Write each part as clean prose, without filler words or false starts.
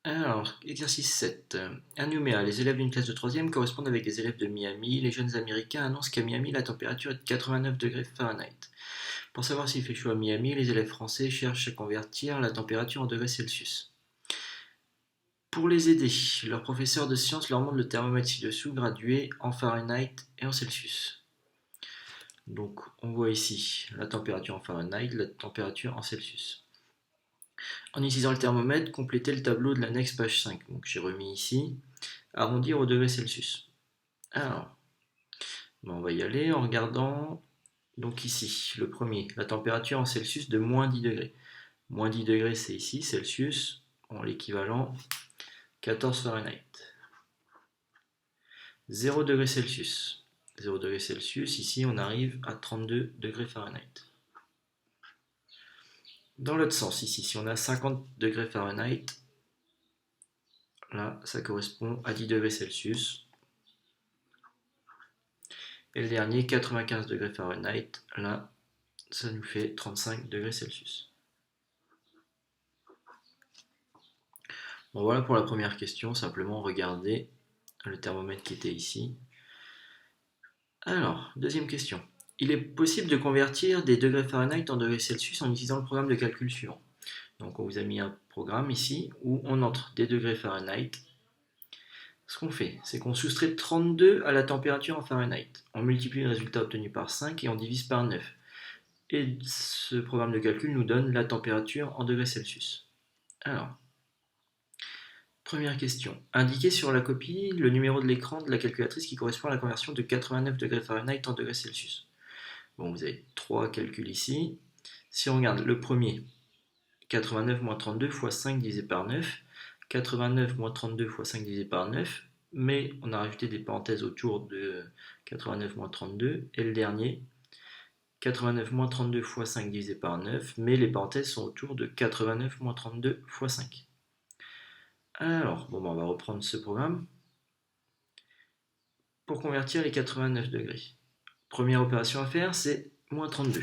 Alors, exercice 7. Énumérer les élèves d'une classe de 3e correspondent avec des élèves de Miami. Les jeunes américains annoncent qu'à Miami, la température est de 89 degrés Fahrenheit. Pour savoir s'il fait chaud à Miami, les élèves français cherchent à convertir la température en degrés Celsius. Pour les aider, leur professeur de sciences leur montre le thermomètre ci-dessous, gradué en Fahrenheit et en Celsius. Donc, on voit ici la température en Fahrenheit, la température en Celsius. En utilisant le thermomètre, complétez le tableau de l'annexe page 5. Donc j'ai remis ici, arrondir au degré Celsius. Alors, on va y aller en regardant, donc ici, le premier, la température en Celsius de moins 10 degrés. Moins 10 degrés, c'est ici, Celsius, en l'équivalent 14 Fahrenheit. 0 degré Celsius. 0 degré Celsius, ici on arrive à 32 degrés Fahrenheit. Dans l'autre sens, ici, si on a 50 degrés Fahrenheit, là, ça correspond à 10 degrés Celsius. Et le dernier, 95 degrés Fahrenheit, là, ça nous fait 35 degrés Celsius. Bon, voilà pour la première question, simplement regardez le thermomètre qui était ici. Alors, deuxième question. Il est possible de convertir des degrés Fahrenheit en degrés Celsius en utilisant le programme de calcul suivant. Donc on vous a mis un programme ici où on entre des degrés Fahrenheit. Ce qu'on fait, c'est qu'on soustrait 32 à la température en Fahrenheit. On multiplie le résultat obtenu par 5 et on divise par 9. Et ce programme de calcul nous donne la température en degrés Celsius. Alors, première question. Indiquez sur la copie le numéro de l'écran de la calculatrice qui correspond à la conversion de 89 degrés Fahrenheit en degrés Celsius. Bon, vous avez trois calculs ici. Si on regarde le premier, 89 moins 32 fois 5 divisé par 9, 89 moins 32 fois 5 divisé par 9, mais on a rajouté des parenthèses autour de 89 moins 32, et le dernier, 89 moins 32 fois 5 divisé par 9, mais les parenthèses sont autour de 89 moins 32 fois 5. Alors, bon, on va reprendre ce programme pour convertir les 89 degrés. Première opération à faire, c'est moins 32.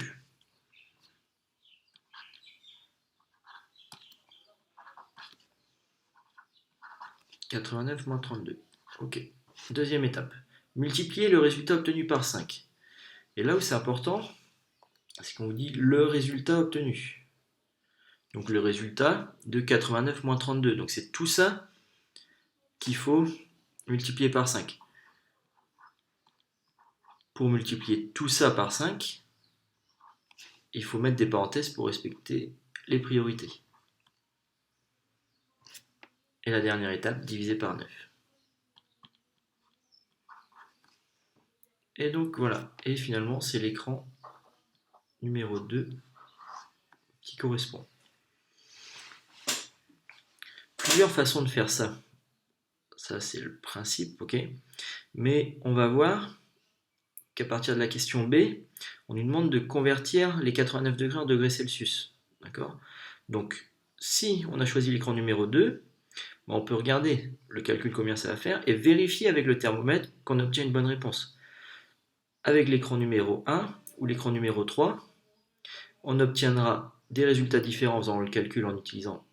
89 moins 32. Ok. Deuxième étape. Multiplier le résultat obtenu par 5. Et là où c'est important, c'est qu'on vous dit le résultat obtenu. Donc le résultat de 89 moins 32. Donc c'est tout ça qu'il faut multiplier par 5. Pour multiplier tout ça par 5, il faut mettre des parenthèses pour respecter les priorités. Et la dernière étape, diviser par 9. Et donc voilà, et finalement c'est l'écran numéro 2 qui correspond. Plusieurs façons de faire ça. Ça c'est le principe, ok. Mais on va voir qu'à partir de la question B, on nous demande de convertir les 89 degrés en degrés Celsius. D'accord. Donc si on a choisi l'écran numéro 2, on peut regarder le calcul combien ça va faire et vérifier avec le thermomètre qu'on obtient une bonne réponse. Avec l'écran numéro 1 ou l'écran numéro 3, on obtiendra des résultats différents en faisant le calcul en utilisant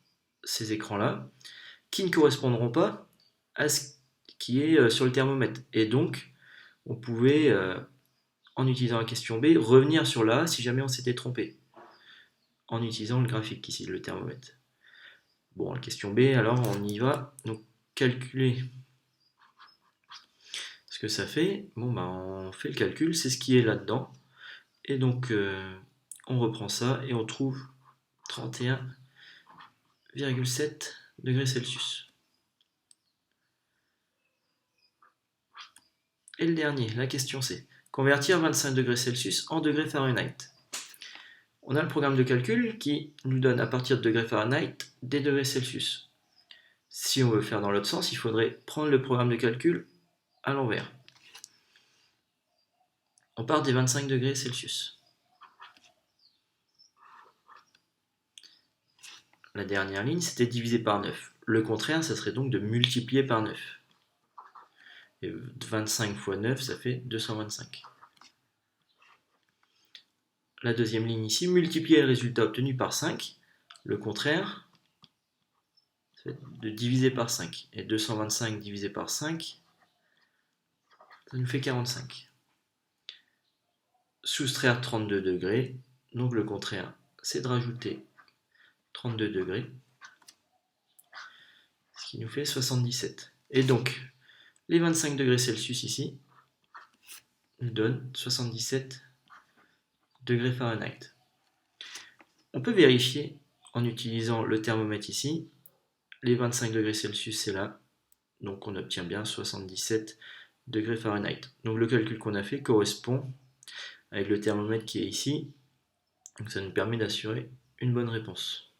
ces écrans-là, qui ne correspondront pas à ce qui est sur le thermomètre. Et donc, on pouvait, en utilisant la question B, revenir sur la A si jamais on s'était trompé, en utilisant le graphique ici, le thermomètre. Bon, la question B, alors on y va. Donc, calculer ce que ça fait. Bon, on fait le calcul, c'est ce qui est là-dedans. Et donc, on reprend ça et on trouve 31,7 degrés Celsius. Et le dernier, la question C. Convertir 25 degrés Celsius en degrés Fahrenheit. On a le programme de calcul qui nous donne à partir de degrés Fahrenheit des degrés Celsius. Si on veut faire dans l'autre sens, il faudrait prendre le programme de calcul à l'envers. On part des 25 degrés Celsius. La dernière ligne, c'était divisé par 9. Le contraire, ça serait donc de multiplier par 9. Et 25 fois 9, ça fait 225. La deuxième ligne ici, multiplier le résultat obtenu par 5. Le contraire, ça va être de diviser par 5. Et 225 divisé par 5, ça nous fait 45. Soustraire 32 degrés, donc le contraire, c'est de rajouter 32 degrés, ce qui nous fait 77. Et donc, les 25 degrés Celsius ici nous donnent 77 degrés Fahrenheit. On peut vérifier en utilisant le thermomètre ici. Les 25 degrés Celsius, c'est là. Donc on obtient bien 77 degrés Fahrenheit. Donc le calcul qu'on a fait correspond avec le thermomètre qui est ici. Donc ça nous permet d'assurer une bonne réponse.